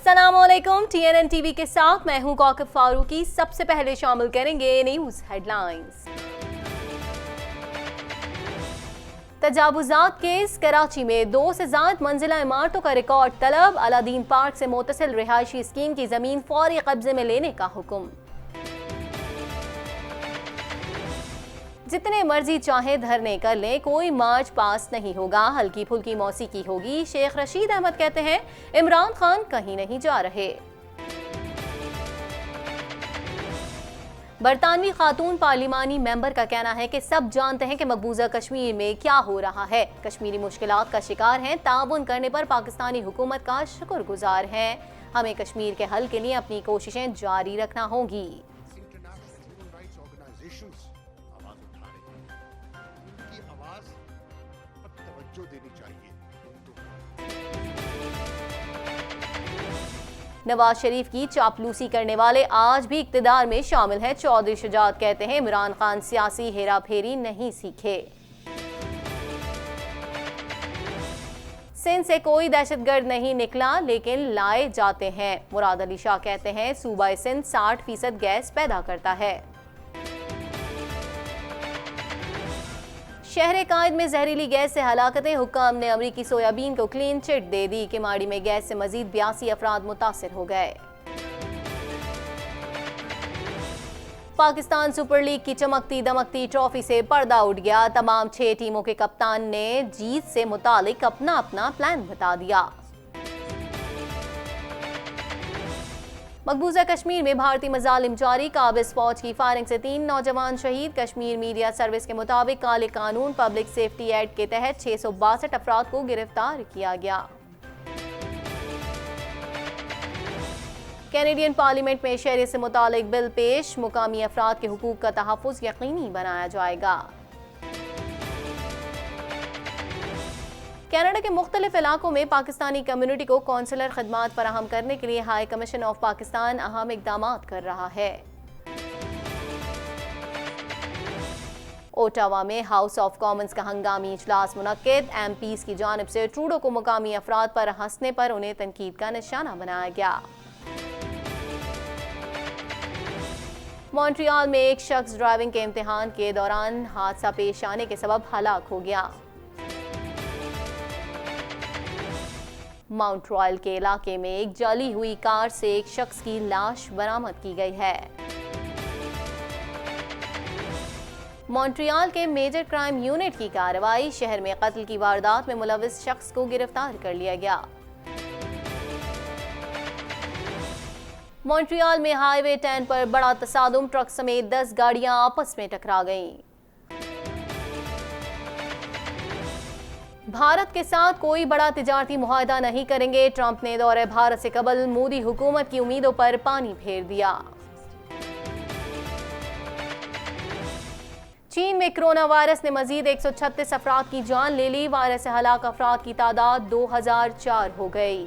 अस्सलाम वालेकुम। TNN TV के साथ मैं हूं कौकब फारूकी। सबसे पहले शामिल करेंगे न्यूज हेडलाइंस। तजावुजात केस, कराची में 2 से ज़ायद मंजिला इमारतों का रिकॉर्ड तलब, अलादीन पार्क से मुतसिल रिहायशी स्कीम की जमीन फौरी कब्जे में लेने का हुक्म। जितने मर्जी चाहे धरने कर लें, कोई मार्च पास नहीं होगा, हल्की फुल्की मौसीकी होगी। शेख रशीद अहमद कहते हैं इमरान खान कहीं नहीं जा रहे। बरतानवी खातून पार्लिमानी मेंबर का कहना है कि सब जानते हैं कि मकबूजा कश्मीर में क्या हो रहा है। कश्मीरी मुश्किलात का शिकार हैं, ताउन करने पर पाकिस्तानी हुकूमत का शुक्रगुजार हैं। हमें कश्मीर के हल के लिए अपनी कोशिशें जारी रखना होगी। नवाज शरीफ की चापलूसी करने वाले आज भी इक्तिदार में शामिल हैं। चौधरी शुजात कहते हैं इमरान खान सियासी हेरा फेरी नहीं सीखे। सिंध से कोई दहशतगर्द नहीं निकला, लेकिन लाए जाते हैं। मुराद अली शाह कहते हैं सूबा सिंध 60% गैस पैदा करता है। शहर कायद में जहरीली गैस से हलाकतें, हुक्काम ने अमरीकी सोयाबीन को क्लीन चिट दे दी। किमाड़ी में गैस से मजीद 82 अफराद मुतासिर हो गए। पाकिस्तान सुपर लीग की चमकती दमकती ट्रॉफी से पर्दा उठ गया। तमाम 6 टीमों के कप्तान ने जीत से मुतालिक अपना अपना प्लान बता दिया। मकबूजा कश्मीर में भारतीय मजालिम जारी, काबिज फौज की फायरिंग से 3 नौजवान शहीद। कश्मीर मीडिया सर्विस के मुताबिक काले कानून पब्लिक सेफ्टी एक्ट के तहत 662 अफराद को गिरफ्तार किया गया। कैनेडियन पार्लियामेंट में शहरी से मुतालिक बिल पेश, मुकामी अफराद के हुकूक का तहफ़्फ़ुज़ यकीनी बनाया जाएगा। कनाडा के मुख्तलिफ इलाकों में पाकिस्तानी कम्युनिटी को कौंसलर खदमात फराहम करने के लिए हाई कमीशन ऑफ पाकिस्तान अहम इक़दामात कर रहा है। ओटावा में हाउस ऑफ कॉमन्स का हंगामी इजलास मुनक्किद। MPs की जानिब से ट्रूडो को मुकामी अफराद पर हंसने पर उन्हें तनकीद का निशाना बनाया गया। मॉन्ट्रियल में एक शख्स ड्राइविंग के इम्तिहान के दौरान हादसा पेश आने के सबब हलाक हो गया। माउंट रॉयल के इलाके में एक जली हुई कार से एक शख्स की लाश बरामद की गई है। मॉन्ट्रियल के मेजर क्राइम यूनिट की कार्रवाई, शहर में कत्ल की वारदात में मुलविस शख्स को गिरफ्तार कर लिया गया। मॉन्ट्रियल में हाईवे 10 पर बड़ा तसादुम, ट्रक समेत 10 गाड़ियां आपस में टकरा गईं। भारत के साथ कोई बड़ा तिजारती मुआहदा नहीं करेंगे, ट्रंप ने दौरे भारत से कबल मोदी हुकूमत की उम्मीदों पर पानी फेर दिया। चीन में कोरोना वायरस ने मजीद 136 अफराद की जान ले ली। वायरस से हलाक अफराद की तादाद 2004 हो गई।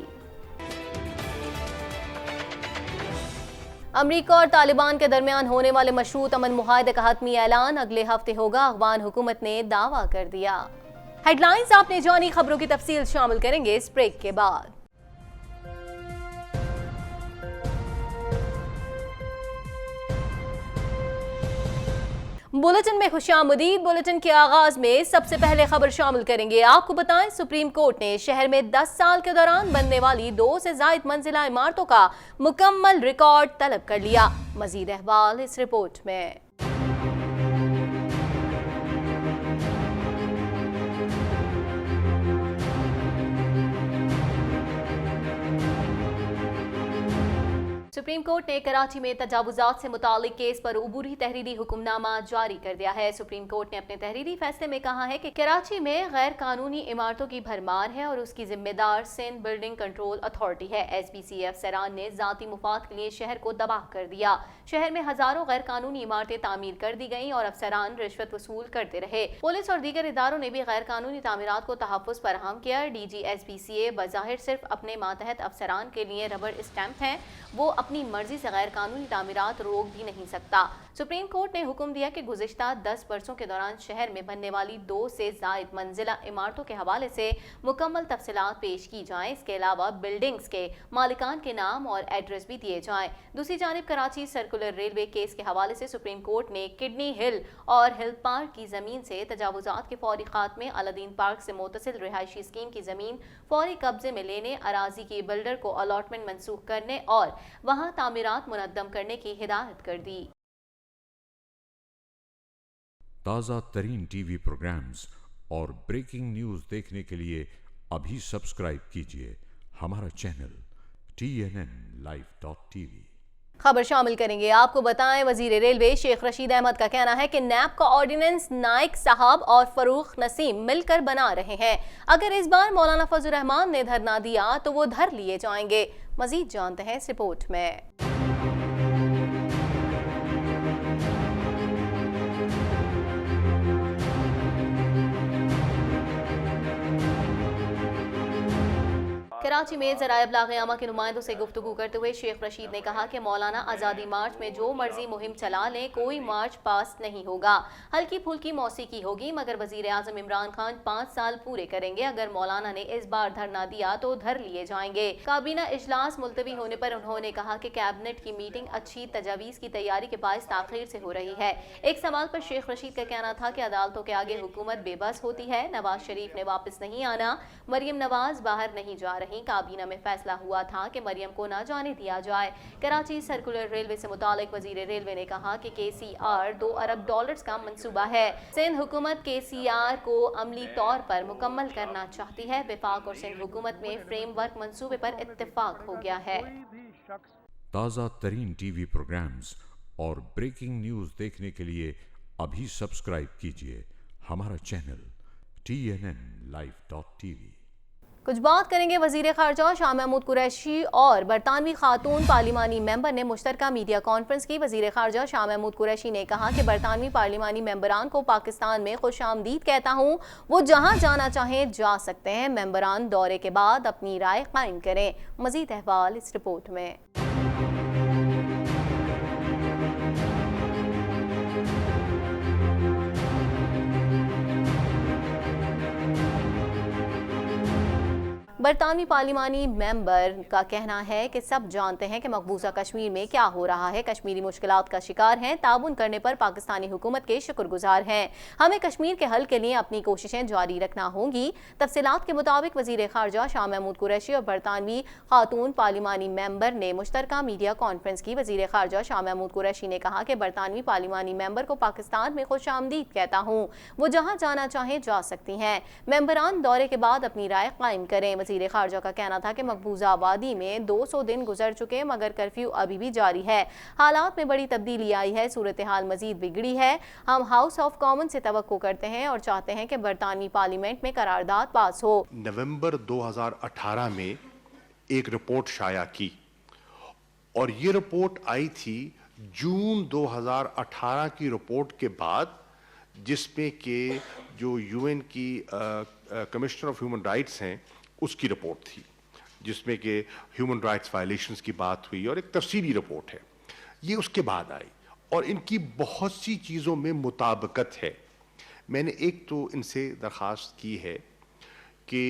अमरीका और तालिबान के दरमियान होने वाले मशरूत अमन मुआहदे का हतमी ऐलान अगले हफ्ते होगा, अफगान हुकूमत ने दावा कर दिया। हेडलाइंस आपने जानी, खबरों की तफसील शामिल करेंगे इस ब्रेक के बाद। बुलेटिन में खुशामदीद। बुलेटिन के आगाज में सबसे पहले खबर शामिल करेंगे। आपको बताएं, सुप्रीम कोर्ट ने शहर में 10 साल के दौरान बनने वाली 2 से ज़ायद मंजिला इमारतों का मुकम्मल रिकॉर्ड तलब कर लिया। मजीद अहवाल इस रिपोर्ट में। सुप्रीम कोर्ट ने कराची में तजावुजात से मुतालिक केस पर उबूरी तहरीरी हुक्मनामा जारी कर दिया है। सुप्रीम कोर्ट ने अपने तहरीरी फैसले में कहा है कि कराची में गैर कानूनी इमारतों की भरमार है और उसकी जिम्मेदार सिंध बिल्डिंग कंट्रोल अथॉरिटी है। SBCF सरान ने जाती मुफाद के लिए शहर को तबाह कर दिया। शहर में हजारों गैर कानूनी इमारतें तामीर कर दी गईं और अफसरान रिश्वत वसूल करते रहे। पुलिस और दीगर इदारों ने भी गैर कानूनी तामीरात को तहफ़्फ़ुज़ फराहम किया। DG SBCA बज़ाहिर सिर्फ अपने मातहत अफसरान के लिए रबर स्टैंप हैं, वो अपनी मर्जी से गैर कानूनी तामीरात रोक भी नहीं सकता। सुप्रीम कोर्ट ने हुक्म दिया कि गुज़िश्ता 10 बरसों के दौरान शहर में बनने वाली 2 से ज़ायद मंजिला इमारतों के हवाले से मुकम्मल तफसीलात पेश की जाएं। इसके अलावा बिल्डिंग्स के मालिकान के नाम और एड्रेस भी दिए जाएं। दूसरी जानिब कराची सर्कुलर रेलवे केस के हवाले से सुप्रीम कोर्ट ने किडनी हिल और हिल पार्क की ज़मीन से तजावुज़ात के फौरी खात्मे, अलादीन पार्क से मुतसिल रिहायशी स्कीम की ज़मीन फौरी कब्जे में लेने, अराजी की बिल्डर को अलॉटमेंट मनसूख करने और वहां तामीरात मुनद्दम करने की हिदायत कर दी। ताज़ा तरीन टीवी प्रोग्राम्स और ब्रेकिंग न्यूज़ देखने के लिए अभी सब्सक्राइब कीजिए हमारा चैनल TNNlive.tv। खबर शामिल करेंगे। आपको बताएं, वजीर रेलवे शेख रशीद अहमद का कहना है कि नैब का ऑर्डिनेंस नाइक साहब और फरूख नसीम मिलकर बना रहे हैं। अगर इस बार मौलाना फजल रहमान ने धरना दिया तो वो धर लिए जाएंगे। मजीद जानते हैं इस रिपोर्ट में। कराची में ज़राए इब्लाग़ आमा के नुमाइंदों से गुफ्तगू करते हुए शेख रशीद ने कहा कि मौलाना आज़ादी मार्च में जो मर्जी मुहिम चला लें, कोई मार्च पास नहीं होगा। हल्की फुल्की मौसीकी होगी, मगर वज़ीर आज़म इमरान खान 5 साल पूरे करेंगे। अगर मौलाना ने इस बार धरना दिया तो धर लिए जाएंगे। काबीना इजलास मुलतवी होने पर उन्होंने कहा कि कैबिनेट की मीटिंग अच्छी तजावीज़ की तैयारी के बायस ताख़ीर से हो रही है। एक सवाल पर शेख रशीद का कहना था कि अदालतों के आगे हुकूमत बेबस होती है। नवाज शरीफ ने वापस नहीं आना, मरियम नवाज बाहर नहीं जा रही। काबीना में फैसला हुआ था कि मरियम को ना जाने दिया जाए। कराची सर्कुलर रेलवे से मुतालिक वजीर रेलवे ने कहा कि KCR $2 अरब का मंसूबा है। सिंध हुकूमत KCR को अमली तौर पर मुकम्मल करना चाहती है। वफाक और सिंध हुकूमत में फ्रेमवर्क मंसूबे पर इत्तेफाक हो गया है। ताज़ा तरीन टीवी प्रोग्राम्स और ब्रेकिंग न्यूज़ देखने के लिए अभी सब्सक्राइब कीजिए हमारा चैनल TNNlive.tv। कुछ बात करेंगे वजीर खारजा शाह महमूद कुरैशी और बरतानवी खातून पार्लिमानी मेंबर ने मुश्तरका मीडिया कॉन्फ्रेंस की। वजीर खारजा शाह महमूद कुरैशी ने कहा कि बरतानवी पार्लिमानी मेंबरान को पाकिस्तान में खुश आमदीद कहता हूँ। वो जहाँ जाना चाहें जा सकते हैं। मेंबरान दौरे के बाद अपनी राय कायम करें। मजीद अहवाल इस रिपोर्ट में। बरतानवी पार्लिमानी मेंबर का कहना है कि सब जानते हैं कि मकबूजा कश्मीर में क्या हो रहा है। कश्मीरी मुश्किलात का शिकार हैं। ताउन करने पर पाकिस्तानी हुकूमत के शुक्रगुजार हैं। हमें कश्मीर के हल के लिए अपनी कोशिशें जारी रखना होंगी। तफसीलात के मुताबिक वजीर खारजा शाह महमूद कुरैशी और बरतानवी खातून पार्लिमानी मेंबर ने मुश्तरका मीडिया कॉन्फ्रेंस की। वजीर खारजा शाह महमूद कुरैशी ने कहा कि बरतानवी पार्लिमानी मेंबर को पाकिस्तान में खुश आमदीद कहता हूँ। वो जहाँ जाना चाहें जा सकती हैं। मेंबरान दौरे के बाद अपनी राय कायम करें। वजीर खारजा का कहना था कि मकबूजा आबादी में 200 दिन गुजर चुके मगर कर्फ्यू अभी भी जारी है। हालात में बड़ी तब्दीली आई है। सूरत हाल मजीद बिगड़ी है। हम हाउस ऑफ कॉमन से तवक्को करते हैं और चाहते हैं कि बरतानवी पार्लियामेंट में करारदाद पास हो। नवंबर 2018 में एक रिपोर्ट शाया की और ये रिपोर्ट आई थी जून 2018 की रिपोर्ट के बाद, जिसमें के जो UN की कमिश्नर ऑफ ह्यूमन राइट्स हैं उसकी रिपोर्ट थी, जिसमें कि ह्यूमन राइट्स वायलेशंस की बात हुई और एक तफसीली रिपोर्ट है। ये उसके बाद आई और इनकी बहुत सी चीज़ों में मुताबिकत है। मैंने एक तो इनसे दरख्वास्त की है कि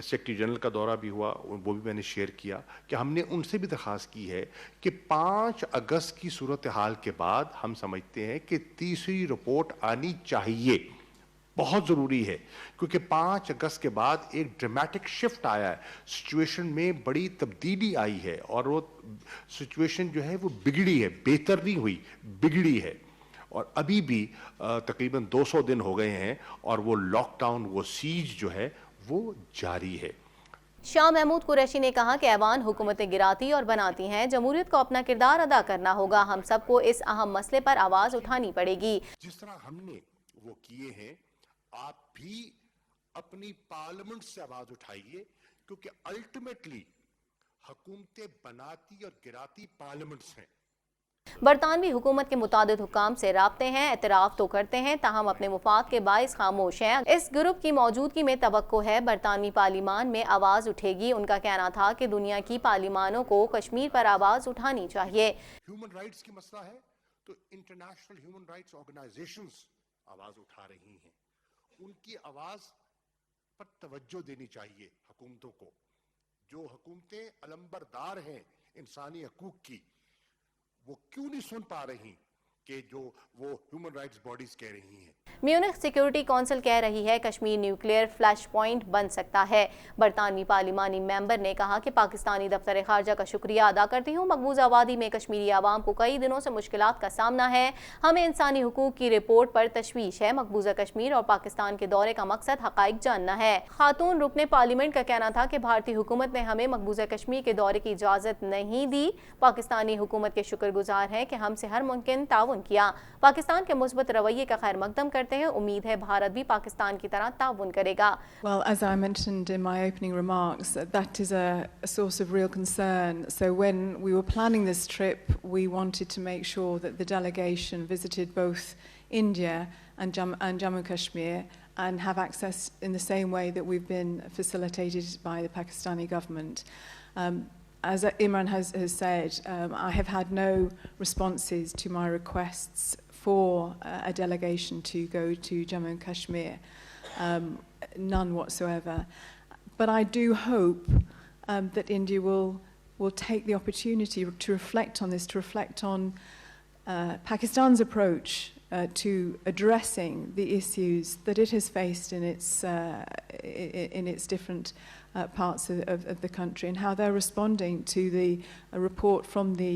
सेक्रेटरी जनरल का दौरा भी हुआ, वो भी मैंने शेयर किया कि हमने उनसे भी दरख्वास्त की है कि 5 अगस्त की सूरत हाल के बाद हम समझते हैं कि तीसरी रिपोर्ट आनी चाहिए। बहुत ज़रूरी है क्योंकि 5 अगस्त के बाद एक ड्रामेटिक शिफ्ट आया है, सिचुएशन में बड़ी तब्दीली आई है और वो सिचुएशन जो है वो बिगड़ी है, बेहतर नहीं हुई, बिगड़ी है। और अभी भी तकरीबन 200 दिन हो गए हैं और वो लॉकडाउन, वो सीज जो है वो जारी है। शाह महमूद कुरैशी ने कहा कि ऐवान हुकूमतें गिराती और बनाती हैं। जमहूरियत को अपना किरदार अदा करना होगा। हम सबको इस अहम मसले पर आवाज़ उठानी पड़ेगी। जिस तरह हमने वो किए हैं, आप भी अपनी पार्लियामेंट से आवाज उठाइए, क्योंकि अल्टीमेटली हुकूमतें बनाती और गिराती पार्लियामेंट्स हैं। बरतानवी हुकूमत के मुतादिद हुकाम से राब्ते हैं, एतराफ़ तो करते हैं, ताहम अपने मुफाद के बाइस खामोश हैं। इस ग्रुप की मौजूदगी में तवक्को है बरतानवी पार्लिमान में आवाज़ उठेगी। उनका कहना था कि दुनिया की पार्लिमानों को कश्मीर पर आवाज़ उठानी चाहिए। ह्यूमन राइट्स की मसला है तो इंटरनेशनल ह्यूमन राइट्स ऑर्गेनाइजेशंस आवाज उठा रही हैं, उनकी आवाज पर तवज्जो देनी चाहिए हुकूमतों को। जो हुकूमतें अलंबरदार हैं इंसानी हकूक की, वो क्यों नहीं सुन पा रही कि जो वो ह्यूमन राइट्स बॉडीज कह रही हैं। म्यूनिख सिक्योरिटी काउंसिल कह रही है कश्मीर न्यूक्लियर फ्लैश पॉइंट बन सकता है। बरतानवी पार्लिमानी मेंबर ने कहा कि पाकिस्तानी दफ्तर खारजा का शुक्रिया अदा करती हूँ। मकबूजा वादी में कश्मीरी आवाम को कई दिनों से मुश्किलात का सामना है। हमें इंसानी हुकूक की रिपोर्ट पर तशवीश है। मकबूजा कश्मीर और पाकिस्तान के दौरे का मकसद हकाइक जानना है। खातून रुकने पार्लियामेंट का कहना था कि भारतीय हुकूमत ने हमें मकबूजा कश्मीर के दौरे की इजाज़त नहीं दी। पाकिस्तानी हुकूमत के शुक्रगुजार हैं कि हमसे हर मुमकिन ताउन किया। पाकिस्तान के मुस्बत रवैये का खैर मकदम करते हैं। उम्मीद है भारत भी पाकिस्तान की तरह ताउन करेगा। Well, as I mentioned in my opening remarks, that is a source of real concern. So when we were planning this trip, we wanted to make sure that the delegation visited both India and Jammu Kashmir and have access in the same way that we've been facilitated by the Pakistani government. As Imran has said, I have had no responses to my requests for a delegation to go to Jammu and Kashmir, none whatsoever. But I do hope that India will take the opportunity to reflect on this, to reflect on Pakistan's approach to addressing the issues that it has faced in its different parts of the country and how they're responding to the report from the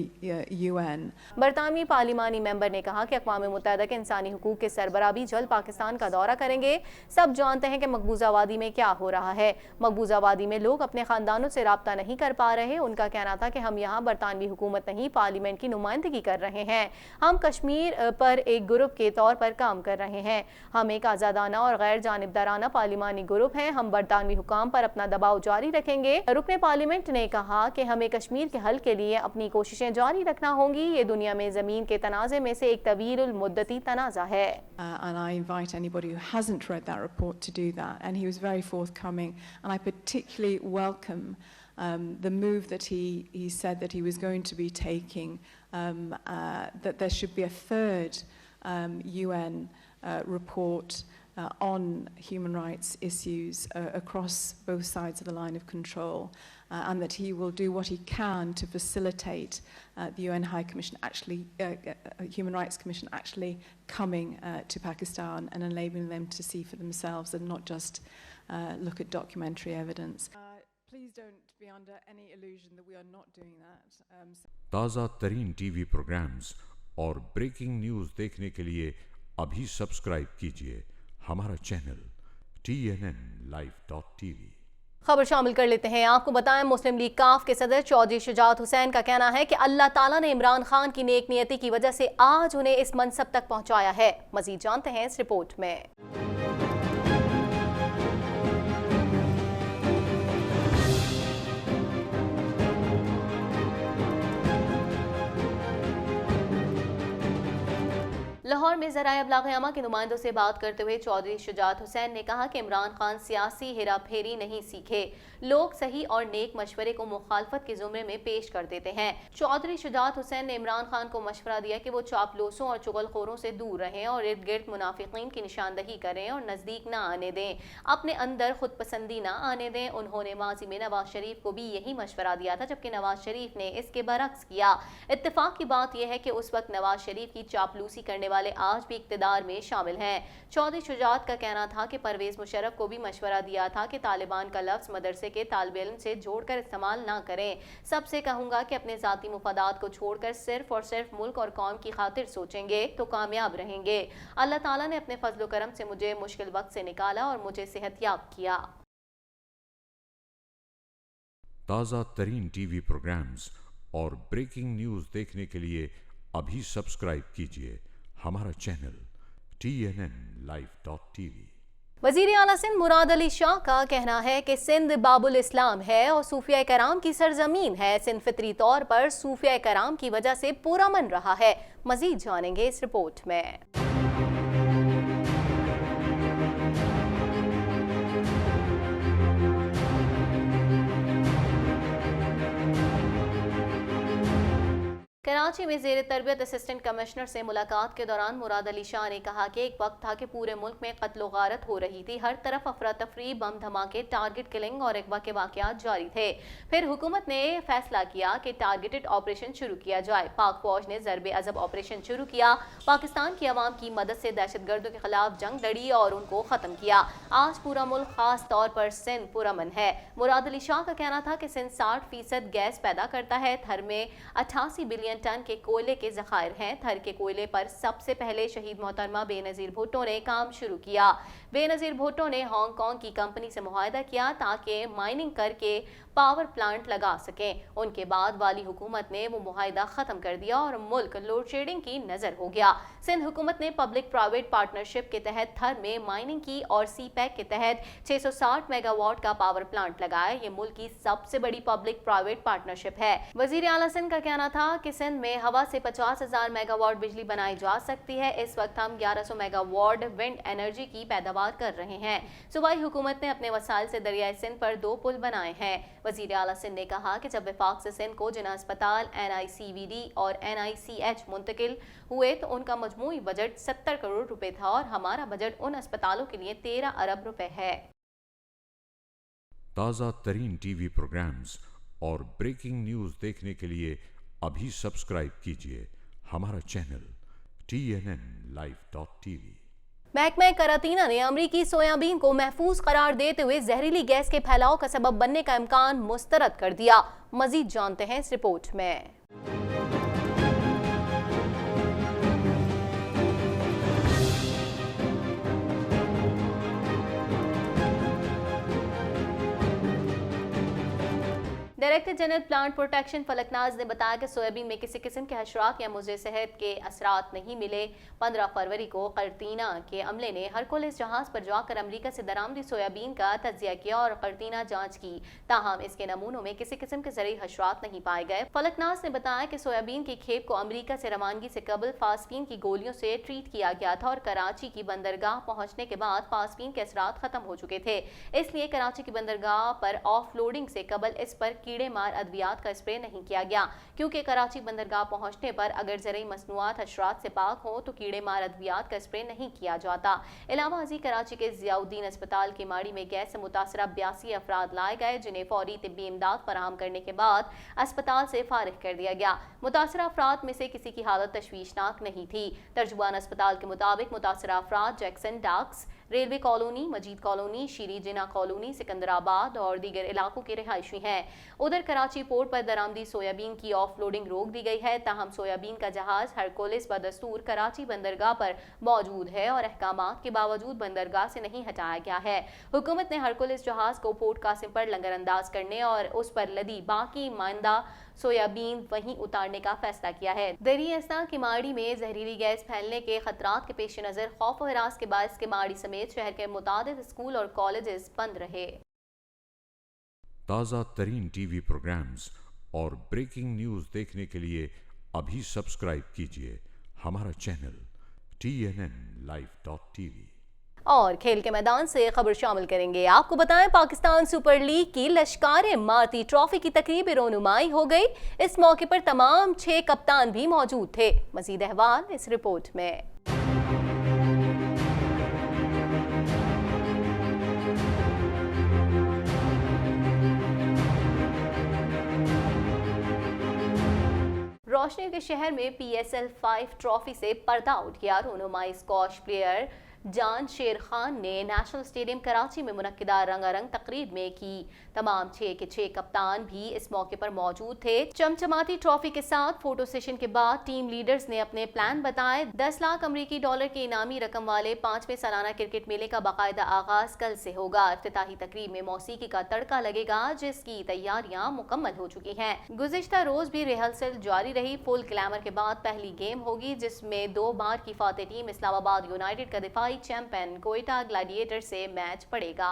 UN. बरतानवी पार्लिमानी member ने कहा कि अक़वाम मुत्तहिदा के इंसानी हुकूक के सरबराह भी जल्द पाकिस्तान का दौरा करेंगे। सब जानते हैं कि मकबूजा वादी में क्या हो रहा है। मकबूजा वादी में लोग अपने ख़ानदानों से राब्ता नहीं कर पा रहे। उनका कहना था कि हम यहाँ बरतानवी हुकूमत नहीं, पार्लियामेंट की नुमाइंदगी कर रहे हैं। हम कश्मीर पर एक ग्रुप के तौर पर काम कर रहे हैं। हम एक आज़ादाना और गैर जानिबदाराना पार्लिमानी ग्रुप हैं। हम बरतानवी हुकाम पर अपना दबाव जारी रखेंगे। रुकने पार्लियामेंट ने कहा कि हमें कश्मीर के हल के लिए अपनी कोशिशें जारी रखना होंगी। ये दुनिया में ज़मीन के तनाज़े में से एक तवील मुद्दती तनाज़ा है। And I invite anybody who hasn't read that report to do that. And he was very forthcoming. And I particularly welcome the move that he said that he was going to be taking, that there should be a third UN report on human rights issues across both sides of the line of control, and that he will do what he can to facilitate the UN High Commission Human Rights Commission actually coming to Pakistan and enabling them to see for themselves and not just look at documentary evidence. Please don't be under any illusion that we are not doing that. ताज़ा तरीन TV programmes और breaking news देखने के लिए अभी subscribe कीजिए हमारा channel TNNlive.tv। खबर शामिल कर लेते हैं। आपको बताएं, मुस्लिम लीग काफ के सदर चौधरी शुजात हुसैन का कहना है कि अल्लाह ताला ने इमरान खान की नेक नियति की वजह से आज उन्हें इस मनसब तक पहुंचाया है। मजीद जानते हैं इस रिपोर्ट में। लाहौर में ज़राए अबलाग अमा के नुमाइंदों से बात करते हुए चौधरी शुजात हुसैन ने कहा कि इमरान खान सियासी हेरा फेरी नहीं सीखे, लोग सही और नेक मशवरे को मुखालफत के ज़ुमरे में पेश कर देते हैं। चौधरी शुजात हुसैन ने इमरान खान को मशवरा दिया कि वो चापलूसों और चुगलखोरों से दूर रहें और इर्द गिर्द मुनाफिकीन की निशानदही करें और नज़दीक ना आने दें, अपने अंदर खुद पसंदी ना आने दें। उन्होंने माजी में नवाज शरीफ को भी यही मशवरा दिया था, जबकि नवाज शरीफ ने इसके बरक्स किया। इत्तेफाक की बात यह है कि उस वक्त नवाज शरीफ की चापलूसी करने वाले आज भी इक्तिदार में शामिल हैं। चौधरी शुजात का कहना था कि परवेज मुशर्रफ को भी मशवरा दिया था कि तालिबान का लफ्ज़ मदरसे के तालिब इल्म से जोड़कर इस्तेमाल ना करें। सबसे कहूँगा कि अपने ज़ाती मुफादात को छोड़कर सिर्फ और सिर्फ मुल्क और कौम की खातिर सोचेंगे तो कामयाब रहेंगे। अल्लाह ताला ने अपने फजल करम से मुझे मुश्किल वक्त से निकाला और मुझे सेहतयाब किया। ताज़ा तरीन टीवी प्रोग्राम्स और ब्रेकिंग न्यूज़ देखने के लिए अभी सब्सक्राइब कीजिए हमारा चैनल TNNlive.tv। वज़ीर आला सिंध मुराद अली शाह का कहना है कि सिंध बाबुल इस्लाम है और सूफिया कराम की सरजमीन है। सिंध फितरी तौर पर सूफिया कराम की वजह से पुरअमन रहा है। मजीद जानेंगे इस रिपोर्ट में। कराची में ज़ेर तरबियत असिस्टेंट कमिश्नर से मुलाकात के दौरान मुराद अली शाह ने कहा कि एक वक्त था कि पूरे मुल्क में कत्ल गारत हो रही थी, हर तरफ अफरा तफरी, बम धमाके, टारगेट किलिंग और अगवा के वाक़यात जारी थे। फिर हुकूमत ने फैसला किया कि टारगेटेड ऑपरेशन शुरू किया जाए। पाक फौज ने ज़रबे अज़ब ऑपरेशन शुरू किया, पाकिस्तान की आवाम की मदद से दहशतगर्दों के खिलाफ जंग लड़ी और उनको ख़त्म किया। आज पूरा मुल्क खास तौर पर सिंध पुरअमन है। मुराद अली शाह का कहना था कि सिंध 60% गैस पैदा करता है। थर में 88 बिलियन टन के कोयले के ज़खायर हैं। थर के कोयले पर सबसे पहले शहीद मोहतरमा बेनज़ीर भुट्टो ने काम शुरू किया। बेनज़ीर भुट्टो ने हांगकांग की कंपनी से मुआहदा किया ताकि माइनिंग करके पावर प्लांट लगा सकें। उनके बाद वाली हुकूमत ने वो मुआहदा ख़त्म कर दिया और मुल्क लोड शेडिंग की नज़र हो गया। सिंध हुकूमत ने पब्लिक प्राइवेट पार्टनरशिप के तहत थर में माइनिंग की और सी पैक के तहत 660 मेगावाट का पावर प्लांट लगाया। ये मुल्क की सबसे बड़ी पब्लिक प्राइवेट पार्टनरशिप है। वज़ीर आला सिंध का कहना था कि सिंध में हवा से 50,000 मेगावाट बिजली बनाई जा सकती है। इस वक्त हम 1100 मेगावाट विंड एनर्जी की पैदावार कर रहे हैं। सूबाई हुकूमत ने अपने वसाइल से दरियाई सिंध पर 2 पुल बनाए हैं। वज़ीर आला सिंध ने कहा कि जब वफाक से सिंध को जिना अस्पताल, NICVD और NICH मुंतकिल हुए तो उनका मजमूई बजट 70 करोड़ रुपए था और हमारा बजट उन अस्पतालों के लिए 13 अरब रुपए है। ताज़ा तरीन टीवी प्रोग्राम्स और ब्रेकिंग न्यूज़ देखने के लिए अभी सब्सक्राइब कीजिए हमारा चैनल TNNlive.tv। महकमा करातीना ने अमरीकी सोयाबीन को महफूज करार देते हुए जहरीली गैस के फैलाव का सबब बनने का इम्कान मुस्तरद कर दिया। मजीद जानते हैं इस रिपोर्ट में। Director general plant protection Falaknaz ने बताया कि सोयाबीन में किसी किस्म के हशरात या मुज़र सेहत के असरात नहीं मिले। 15 फरवरी को करतीना के अमले ने हरकुलिस जहाज पर जाकर अमरीका से दरामदी सोयाबीन का तज्जिया किया और करतीना जांच की, ताहम इसके नमूनों में किसी किस्म के जरिए हशरात नहीं पाए गए। फलकनाज ने बताया कि सोयाबीन की खेप को अमरीका से रवानगी से कबल फास्फीन की गोलियों से ट्रीट किया गया था और कराची की बंदरगाह पहुंचने के बाद फास्फीन के असरात खत्म हो चुके थे। इसलिए कराची की बंदरगाह पर ऑफ लोडिंग से कबल इस पर कीड़े मार अद्वियात का स्प्रे नहीं किया गया, क्योंकि कराची बंदरगाह पहुंचने पर अगर ज़रूरी मसनूआत हशरात से पाक हो तो कीड़े मार अद्वियात का स्प्रे नहीं किया जाता। इलावा अजी कराची के ज़ियाउद्दीन अस्पताल की माड़ी में गैस से मुतासरा 82 अफराद लाए गए, जिन्हें फौरी तिब्बी इमदाद फराहम करने के बाद अस्पताल से फारिग कर दिया गया। मुतासरा अफराद में से किसी की हालत तशवीशनाक नहीं थी। तर्जुबान अस्पताल के मुताबिक मुतासरा अफराद जैक्सन डाक्स, रेलवे कॉलोनी, मजीद कॉलोनी, शीरी जिना कॉलोनी, सिकंदराबाद और दीगर इलाकों के रिहायशी हैं। उधर कराची पोर्ट पर दरामदी सोयाबीन की ऑफ लोडिंग रोक दी गई है, ताहम सोयाबीन का जहाज हरकुलिस बदस्तूर कराची बंदरगाह पर मौजूद है और अहकामात के बावजूद बंदरगाह से नहीं हटाया गया है। हुकूमत ने हरकुलिस जहाज को पोर्ट कासिम पर लंगर अंदाज करने और उस पर लदी बाकी माइंदा सोयाबीन वहीं उतारने का फैसला किया है। दरिया अस्ता की माड़ी में जहरीली गैस फैलने के खतरात के पेश नज़र खौफ और हिरास के बायस के माड़ी समेत शहर के मुतादिद स्कूल और कॉलेजेस बंद रहे। ताज़ा तरीन टीवी प्रोग्राम्स और ब्रेकिंग न्यूज़ देखने के लिए अभी सब्सक्राइब कीजिए हमारा चैनल TNNlive.tv। और खेल के मैदान से खबर शामिल करेंगे। आपको बताएं, पाकिस्तान सुपर लीग की लश्कार-ए-माती ट्रॉफी की तकरीब रोनुमाई हो गई। इस मौके पर तमाम 6 कप्तान भी मौजूद थे। मजीद अहवाल इस रिपोर्ट में। रोशनी के शहर में PSL 5 ट्रॉफी से पर्दा उठ गया। रोनुमाई स्क्वॉश प्लेयर जान शेर खान ने नेशनल स्टेडियम कराची में मुनक्किदा रंगारंग तकरीब में की। तमाम 6 के 6 कप्तान भी इस मौके पर मौजूद थे। चमचमाती ट्रॉफी के साथ फोटो सेशन के बाद टीम लीडर्स ने अपने प्लान बताए। 10 लाख अमरीकी डॉलर के इनामी रकम वाले 5वें सालाना क्रिकेट मेले का बाकायदा आगाज कल से होगा। इफ्तिताही तकरीब में मौसीकी का तड़का लगेगा, जिसकी तैयारियां मुकम्मल हो चुकी हैं। गुज़िश्ता रोज भी रिहर्सल जारी रही। फुल ग्लैमर के बाद पहली गेम होगी, जिसमें 2 बार की फातेह टीम इस्लामाबाद यूनाइटेड का दिफाई चैंपियन कोयटा ग्लैडिएटर से मैच पड़ेगा।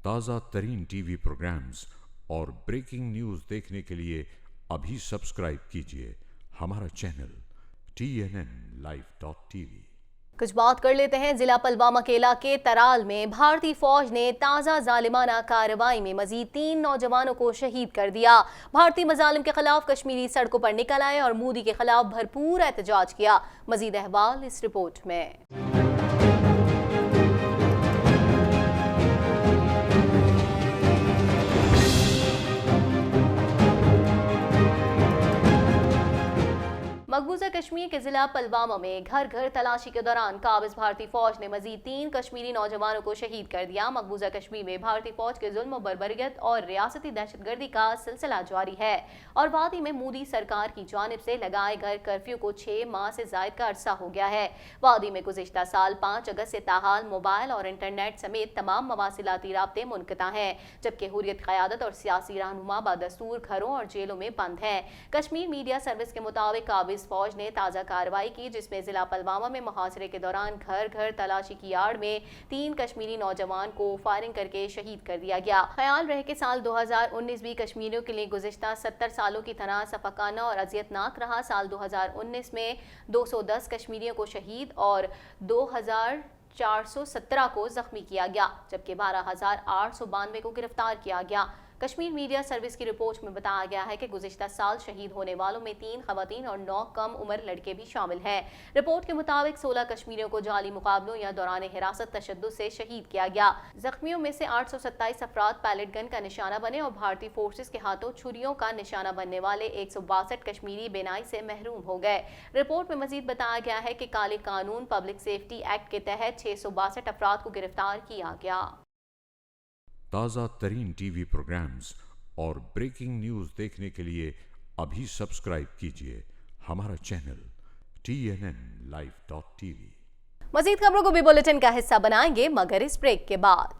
ताज़ा तरीन टीवी प्रोग्राम्स और ब्रेकिंग न्यूज़ देखने के लिए अभी सब्सक्राइब कीजिए हमारा चैनल TNNlive.tv। कुछ बात कर लेते हैं जिला पुलवामा के इलाके तराल में भारतीय फौज ने ताज़ा जालिमाना कार्रवाई में मजीद 3 नौजवानों को शहीद कर दिया। भारतीय मजालिम के खिलाफ कश्मीरी सड़कों पर निकल आए और मोदी के खिलाफ भरपूर एहतजाज किया। मजीद अहवाल इस रिपोर्ट में। मकबूजा कश्मीर के जिला पुलवामा में घर घर तलाशी के दौरान काबिज भारतीय फौज ने मजीद 3 कश्मीरी नौजवानों को शहीद कर दिया। मकबूजा कश्मीर में भारतीय फौज के जुल्म, बर्बरियत और रियासती दहशतगर्दी का सिलसिला जारी है और वादी में मोदी सरकार की जानिब से लगाए गए कर्फ्यू को 6 माह से जायद का अरसा हो गया है। वादी में गुज़िश्ता साल 5 अगस्त से ताहाल मोबाइल और इंटरनेट समेत तमाम मवासिलाती राब्ते मुनक़ता हैं, जबकि हुर्रियत क़यादत और सियासी रहनुमा बदस्तूर घरों और जेलों में बंद हैं। कश्मीर मीडिया सर्विस के मुताबिक काबिज फौज ने ताज़ा कार्रवाई की, जिसमें जिला पुलवामा में मुहासरे के दौरान घर घर तलाशी की आड़ में 3 कश्मीरी नौजवान को फायरिंग करके शहीद कर दिया गया। ख्याल रहे कि साल 2019 भी कश्मीरियों के लिए गुज़िश्ता 70 सालों की तरह सफाकाना और अजियतनाक रहा। साल 2019 में 210 कश्मीरियों को शहीद और 2417 को जख्मी किया गया, जबकि 12,892 को गिरफ्तार किया गया। कश्मीर मीडिया सर्विस की रिपोर्ट में बताया गया है कि गुज़िश्ता साल शहीद होने वालों में 3 ख़वातीन और 9 कम उम्र लड़के भी शामिल हैं। रिपोर्ट के मुताबिक 16 कश्मीरियों को जाली मुकाबलों या दौरान हिरासत तशद्दुद से शहीद किया गया। जख्मियों में से 827 अफराद पैलेट गन का निशाना बने और भारतीय फोर्सेस के हाथों छुरियों का निशाना बनने वाले 162 कश्मीरी बेनाई से महरूम हो गए। रिपोर्ट में मजीद बताया गया है कि काले कानून पब्लिक सेफ्टी एक्ट के तहत 662 अफराद को गिरफ्तार किया गया। ताज़ा तरीन टीवी प्रोग्राम्स और ब्रेकिंग न्यूज़ देखने के लिए अभी सब्सक्राइब कीजिए हमारा चैनल TNNlive.tv। मजीद खबरों को भी बुलेटिन का हिस्सा बनाएंगे, मगर इस ब्रेक के बाद।